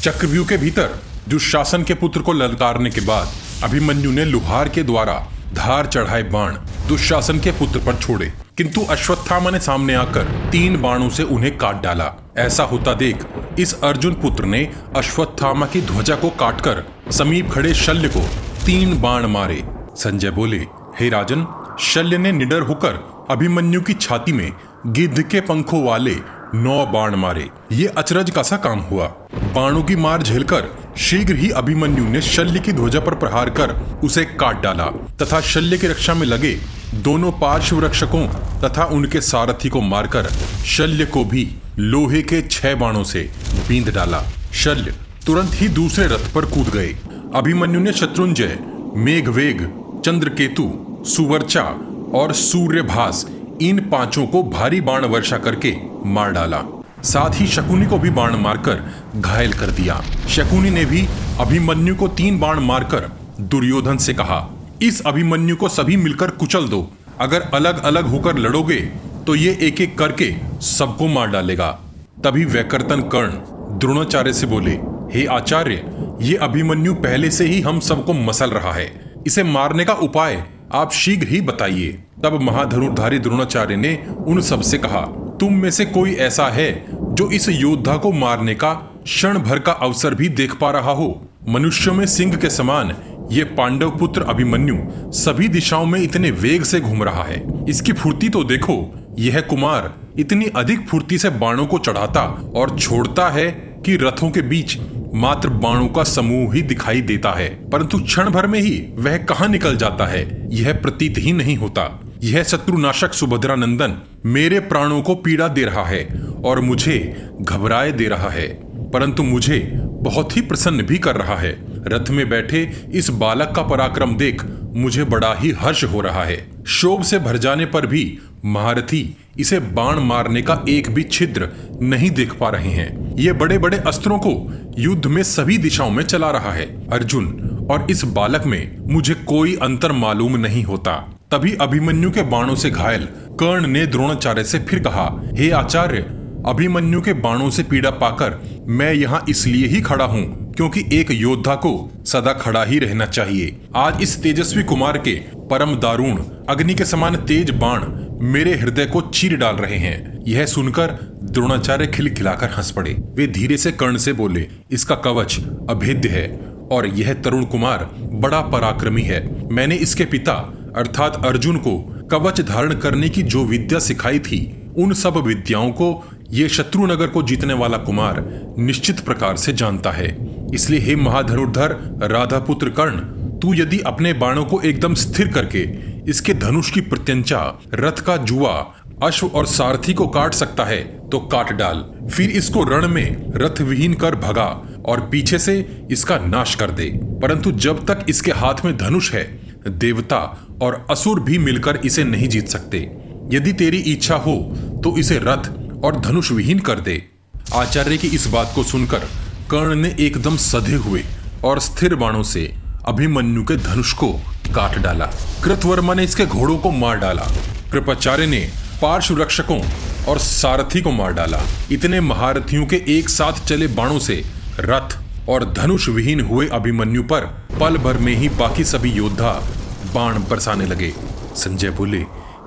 चक्रव्यूह के भीतर दुशासन के पुत्र को ललकारने के बाद अभिमन्यु ने लुहार के द्वारा धार चढ़ाए बाण दुशासन के पुत्र पर छोड़े, किंतु अश्वत्थामा ने सामने आकर 3 बाणों से उन्हें काट डाला। ऐसा होता देख इस अर्जुन पुत्र ने अश्वत्थामा की ध्वजा को काटकर समीप खड़े शल्य को 3 बाण मारे। संजय बोले, हे राजन, शल्य ने निडर होकर अभिमन्यु की छाती में गिद्ध के पंखों वाले 9 बाण मारे। ये अचरज का सा काम हुआ। बाणों की मार झेलकर शीघ्र ही अभिमन्यु ने शल्य की ध्वजा पर प्रहार कर उसे काट डाला तथा शल्य की रक्षा में लगे दोनों पार्श्व रक्षकों तथा उनके सारथी को मारकर शल्य को भी लोहे के 6 बाणों से बींध डाला। शल्य तुरंत ही दूसरे रथ पर कूद गए। अभिमन्यु ने शत्रुंजय, मेघवेग, चंद्रकेतु, सुवर्चा और सूर्यभास इन 5 को भारी बाण वर्षा करके मार डाला। साथ ही शकुनी को भी बाण मारकर घायल कर दिया। शकुनी ने भी अभिमन्यु को 3 बाण मारकर दुर्योधन से कहा, इस अभिमन्यु को सभी मिलकर कुचल दो। अगर अलग अलग होकर लड़ोगे तो ये एक एक करके सबको मार डालेगा। तभी वैकर्तन कर्ण द्रोणाचार्य से बोले, हे आचार्य, ये अभिमन्यु पहले से ही हम सबको मसल रहा है। इसे मारने का उपाय आप शीघ्र ही बताइए। तब महाधनुर्धारी द्रोणाचार्य ने उन सब से कहा, तुम में से कोई ऐसा है जो इस योद्धा को मारने का क्षण भर का अवसर भी देख पा रहा हो? मनुष्यों में सिंह के समान ये पांडव पुत्र अभिमन्यु सभी दिशाओं में इतने वेग से घूम रहा है। इसकी फुर्ती तो देखो। यह कुमार इतनी अधिक फुर्ती से बाणों को चढ़ाता और छोड़ता है कि रथों के बीच मात्र बाणों का समूह ही दिखाई देता है, परंतु क्षण भर में ही वह कहां निकल जाता है यह प्रतीत ही नहीं होता। यह शत्रुनाशक सुभद्रा नंदन मेरे प्राणों को पीड़ा दे रहा है और मुझे घबराए दे रहा है, परंतु मुझे बहुत ही प्रसन्न भी कर रहा है। रथ में बैठे इस बालक का पराक्रम देख मुझे बड़ा ही हर्ष हो रहा है। शोभ से भर जाने पर भी महारथी इसे बाण मारने का एक भी छिद्र नहीं देख पा रहे हैं। ये बड़े बड़े अस्त्रों को युद्ध में सभी दिशाओं में चला रहा है। अर्जुन और इस बालक में मुझे कोई अंतर मालूम नहीं होता। तभी अभिमन्यु के बाणों से घायल कर्ण ने द्रोणाचार्य से फिर कहा, हे आचार्य, अभिमन्यु के बाणों से पीड़ा पाकर मैं यहाँ इसलिए ही खड़ा हूँ क्योंकि एक योद्धा को सदा खड़ा ही रहना चाहिए। आज इस तेजस्वी कुमार के परम दारुण अग्नि के समान तेज बाण मेरे हृदय को चीर डाल रहे हैं। यह सुनकर द्रोणाचार्य खिलखिलाकर हंस पड़े। वे धीरे से कर्ण से बोले, इसका कवच अभेद्य है और यह तरुण कुमार बड़ा पराक्रमी है। मैंने इसके पिता अर्थात अर्जुन को कवच धारण करने की जो विद्या सिखाई थी, उन सब विद्याओं को ये शत्रुनगर को जीतने वाला कुमार निश्चित प्रकार से जानता है। इसलिए हे महाधनुर्धर राधापुत्र कर्ण, तू यदि अपने बाणों को एकदम स्थिर करके इसके धनुष की प्रत्यंचा, रथ का जुआ, अश्व और सारथी को काट सकता है तो काट डाल। फिर इसको रण में रथ विहीन कर भगा और पीछे से इसका नाश कर दे। परंतु जब तक इसके हाथ में धनुष है, देवता और असुर भी मिलकर इसे नहीं जीत सकते। यदि तेरी इच्छा हो तो इसे रथ और धनुष विहीन कर दे। आचार्य की इस बात को सुनकर कर्ण ने एकदम सधे हुए और स्थिर बाणों से अभिमन्यु के धनुष को काट डाला। कृतवर्मा ने इसके घोड़ों को मार डाला। कृपाचार्य ने पार्श्व रक्षकों और सारथी को मार डाला। इतने महारथियों के एक साथ चले बाणों से रथ और धनुष विहीन हुए अभिमन्यु पर पल भर में ही बाकी सभी योद्धा बाण बरसाने लगे। संजय बोले,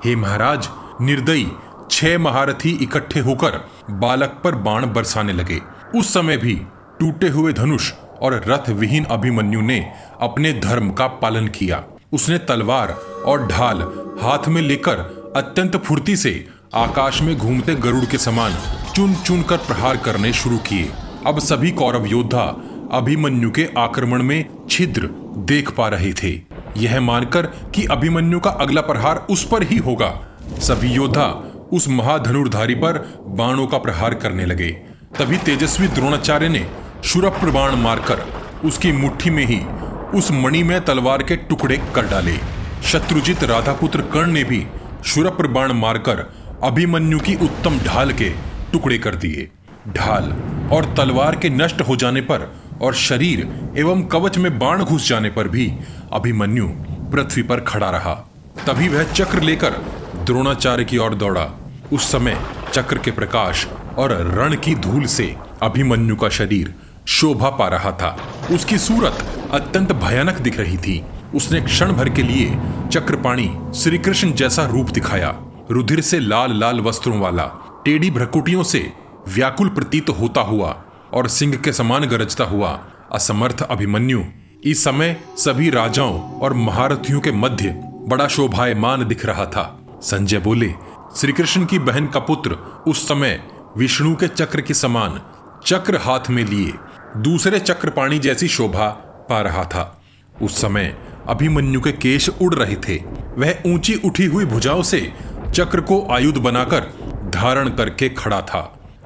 हे महाराज, निर्दयी 6 महारथी इकट्ठे होकर बालक पर बाण बरसाने लगे। उस समय भी टूटे हुए धनुष और रथ विहीन अभिमन्यु ने अपने धर्म का पालन किया। उसने तलवार और ढाल हाथ में लेकर अत्यंत फुर्ती से आकाश में घूमते गरुड़ के समान चुन चुन कर प्रहार करने शुरू किए। अब सभी कौरव योद्धा अभिमन्यु के आक्रमण में छिद्र देख पा रहे थे। यह मानकर कि अभिमन्यु का अगला प्रहार उस पर ही होगा, सभी योद्धा उस महाधनुर्धारी पर बाणों का प्रहार करने लगे। तभी तेजस्वी द्रोणाचार्य ने शूरप्र बाण मारकर उसकी मुट्ठी में ही उस मणिमय तलवार के टुकड़े कर डाले। शत्रुजित राधापुत्र कर्ण ने भी शूरप्र बाण मारकर अभिमन्यु की उत्तम ढाल के टुकड़े कर दिए। ढाल और तलवार के नष्ट हो जाने पर और शरीर एवं कवच में बाण घुस जाने पर भी अभिमन्यु पृथ्वी पर खड़ा रहा। तभी वह चक्र लेकर द्रोणाचार्य की ओर दौड़ा। उस समय चक्र के प्रकाश और रण की धूल से अभिमन्यु का शरीर शोभा पा रहा था। उसकी सूरत अत्यंत भयानक दिख रही थी। उसने क्षण भर के लिए चक्रपाणी श्री कृष्ण जैसा रूप दिखाया। रुधिर से लाल लाल वस्त्रों वाला, टेढ़ी भ्रकुटियों से व्याकुल प्रतीत होता हुआ और सिंह के समान गरजता हुआ असमर्थ अभिमन्यु इस समय सभी राजाओं और महारथियों के मध्य बड़ा शोभायमान दिख रहा था। संजय बोले, श्री कृष्ण की बहन का पुत्र उस समय विष्णु के चक्र के समान चक्र हाथ में लिए दूसरे चक्रपाणी जैसी शोभा पा रहा था। उस समय अभिमन्यु के केश उड़ रहे थे। वह ऊंची उठी हुई भुजाओं से चक्र को आयुध बनाकर धारण करके खड़ा था।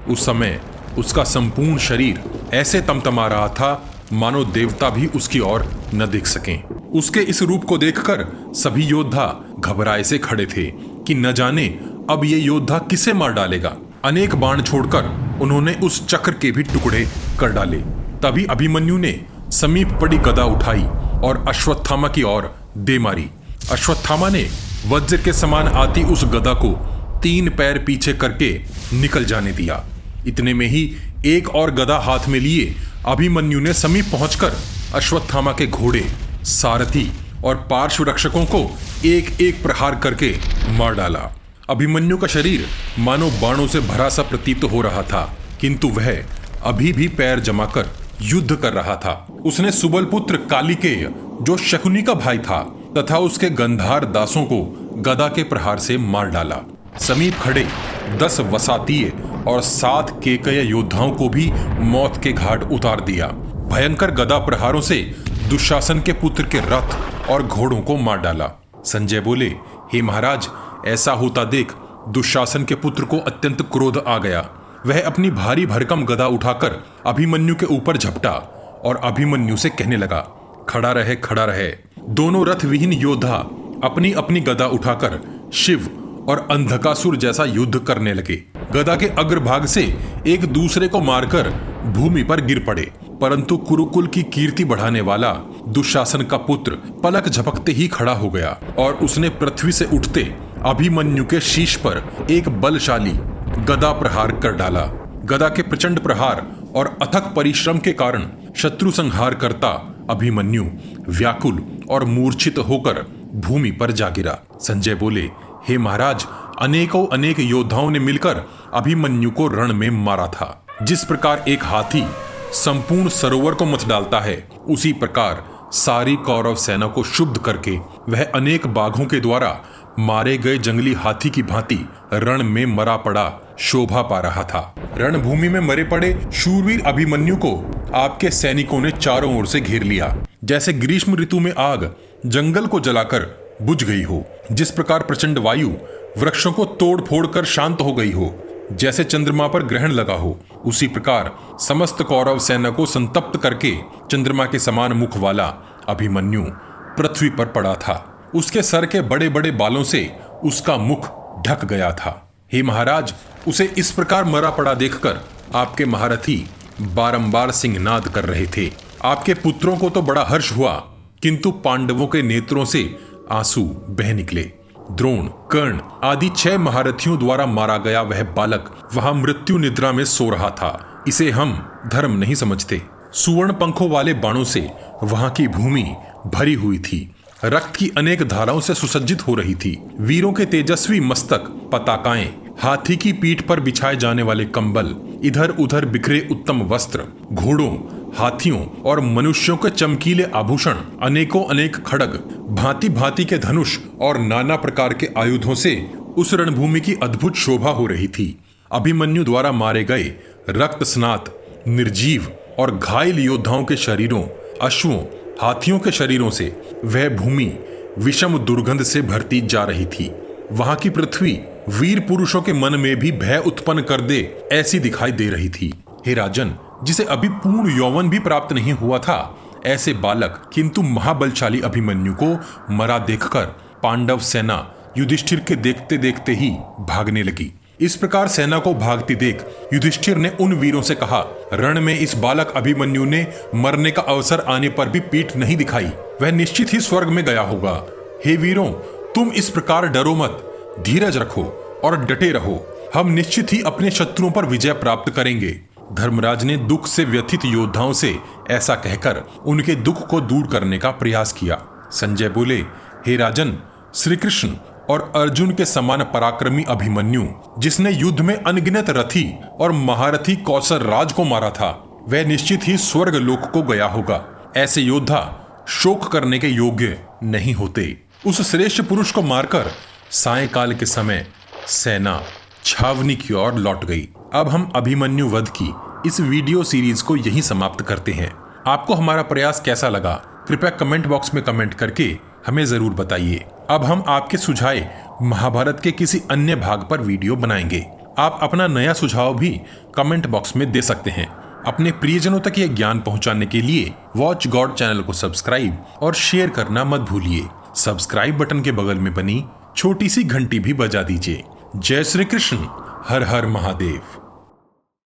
उस समय उसका संपूर्ण शरीर ऐसे तमतमा रहा था मानो देवता भी उसकी ओर न देख सकें। उसके इस रूप को देखकर सभी योद्धा घबराए से खड़े थे कि न जाने अब ये योद्धा किसे मार डालेगा। अनेक बाण छोड़कर उन्होंने उस चक्र के भी टुकड़े कर डाले। तभी अभिमन्यु ने समीप पड़ी गदा उठाई और अश्वत्थामा की ओर दे मारी। अश्वत्थामा ने वज्र के समान आती उस गदा को 3 पैर पीछे करके निकल जाने दिया। इतने में ही एक और गदा हाथ में लिए अभिमन्यु ने समीप पहुंचकर अश्वत्थामा के घोड़े, सारथी और पार्श्व रक्षकों को एक एक प्रहार करके मार डाला। अभिमन्यु का शरीर मानो बाणों से भरा सा प्रतीत हो रहा था, किंतु वह अभी भी पैर जमाकर युद्ध कर रहा था। उसने सुबल पुत्र कालिकेय, जो शकुनी का भाई था, तथा उसके गंधार दासों को गदा के प्रहार से मार डाला। समीप खड़े 10 वसातीय और 7 केकय योद्धाओं को भी मौत के घाट उतार दिया। भयंकर गदा प्रहारों से दुशासन के पुत्र के रथ और घोड़ों को मार डाला। संजय बोले, हे महाराज, ऐसा होता देख दुशासन के पुत्र को अत्यंत क्रोध आ गया। वह अपनी भारी भरकम गदा उठाकर अभिमन्यु के ऊपर झपटा और अभिमन्यु से कहने लगा, खड़ा रहे, खड़ा रहे। दोनों रथ विहीन योद्धा अपनी अपनी गदा उठाकर शिव और अंधकासुर जैसा युद्ध करने लगे। गदा के अग्रभाग से एक दूसरे को मारकर भूमि पर गिर पड़े, परंतु कुरुकुल की कीर्ति बढ़ाने वाला दुशासन का पुत्र पलक झपकते ही खड़ा हो गया और उसने पृथ्वी से उठते अभिमन्यु के शीश पर एक बलशाली गदा प्रहार कर डाला। गदा के प्रचंड प्रहार और अथक परिश्रम के कारण शत्रु संहार करता अभिमन्यु व्याकुल और मूर्छित होकर भूमि पर जा गिरा। संजय बोले, हे महाराज, अनेकों अनेक योद्धाओं ने मिलकर अभिमन्यु को रण में मारा था। जिस प्रकार एक हाथी संपूर्ण सरोवर को मथ डालता है, उसी प्रकार सारी कौरव सेना को शुद्ध करके वह अनेक बाघों के द्वारा मारे गए जंगली हाथी की भांति रण में मरा पड़ा शोभा पा रहा था। रणभूमि में मरे पड़े शूरवीर अभिमन्यु को आपके सैनिकों ने चारों ओर से घेर लिया, जैसे ग्रीष्म ऋतु में आग जंगल को जलाकर बुझ गई हो, जिस प्रकार प्रचंड वायु वृक्षों को तोड़ फोड़ कर शांत हो गई हो, जैसे चंद्रमा पर ग्रहण लगा हो, उसी प्रकार समस्त कौरव सेना को संतप्त करके चंद्रमा के समान मुख वाला अभिमन्यु पृथ्वी पर पड़ा था। उसके सर के बड़े बड़े बालों से उसका मुख ढक गया था। हे महाराज, उसे इस प्रकार मरा पड़ा देखकर आपके महारथी बारंबार सिंहनाद कर रहे थे। आपके पुत्रों को तो बड़ा हर्ष हुआ, किंतु पांडवों के नेत्रों से आंसू बह निकले। द्रोण, कर्ण आदि 6 महारथियों द्वारा मारा गया वह बालक वहां मृत्यु निद्रा में सो रहा था। इसे हम धर्म नहीं समझते। सुवर्ण पंखों वाले बाणों से वहां की भूमि भरी हुई थी। रक्त की अनेक धाराओं से सुसज्जित हो रही थी। वीरों के तेजस्वी मस्तक, पताकाएं, हाथी की पीठ पर बिछाए जाने वाले कंबल, इधर उधर बिखरे उत्तम वस्त्र, घोड़ों, हाथियों और मनुष्यों के चमकीले आभूषण, अनेकों अनेक खड्ग, भांति भांति के धनुष और नाना प्रकार के आयुधों से उस रणभूमि की अद्भुत शोभा हो रही थी। अभिमन्यु द्वारा मारे गए रक्त स्नात, निर्जीव और घायल योद्धाओं के शरीरों, अश्वों, हाथियों के शरीरों से वह भूमि विषम दुर्गंध से भरती जा रही थी। वहां की पृथ्वी वीर पुरुषों के मन में भी भय उत्पन्न कर दे ऐसी दिखाई दे रही थी। हे राजन, जिसे अभी पूर्ण यौवन भी प्राप्त नहीं हुआ था, ऐसे बालक किंतु महाबलशाली अभिमन्यु को मरा देखकर पांडव सेना युधिष्ठिर के देखते देखते ही भागने लगी। इस प्रकार सेना को भागती देख युधिष्ठिर ने उन वीरों से कहा, रण में इस बालक अभिमन्यु ने मरने का अवसर आने पर भी पीठ नहीं दिखाई, वह निश्चित ही स्वर्ग में गया होगा। हे वीरों, तुम इस प्रकार डरो मत, धीरज रखो और डटे रहो। हम निश्चित ही अपने शत्रुओं पर विजय प्राप्त करेंगे। धर्मराज ने दुख से व्यथित योद्धाओं से ऐसा कहकर उनके दुख को दूर करने का प्रयास किया। संजय बोले, हे राजन, श्री कृष्ण और अर्जुन के समान पराक्रमी अभिमन्यु, जिसने युद्ध में अनगिनत रथी और महारथी कौशल राज को मारा था, वह निश्चित ही स्वर्ग लोक को गया होगा। ऐसे योद्धा शोक करने के योग्य नहीं होते। उस श्रेष्ठ पुरुष को मारकर सायंकाल के समय सेना छावनी की ओर लौट गई। अब हम अभिमन्यु वध की इस वीडियो सीरीज को यहीं समाप्त करते हैं। आपको हमारा प्रयास कैसा लगा, कृपया कमेंट बॉक्स में कमेंट करके हमें जरूर बताइए। अब हम आपके सुझाए महाभारत के किसी अन्य भाग पर वीडियो बनाएंगे। आप अपना नया सुझाव भी कमेंट बॉक्स में दे सकते हैं। अपने प्रियजनों तक यह ज्ञान पहुंचाने के लिए वॉच गॉड चैनल को सब्सक्राइब और शेयर करना मत भूलिए। सब्सक्राइब बटन के बगल में बनी छोटी सी घंटी भी बजा दीजिए। जय श्री कृष्ण, हर हर महादेव।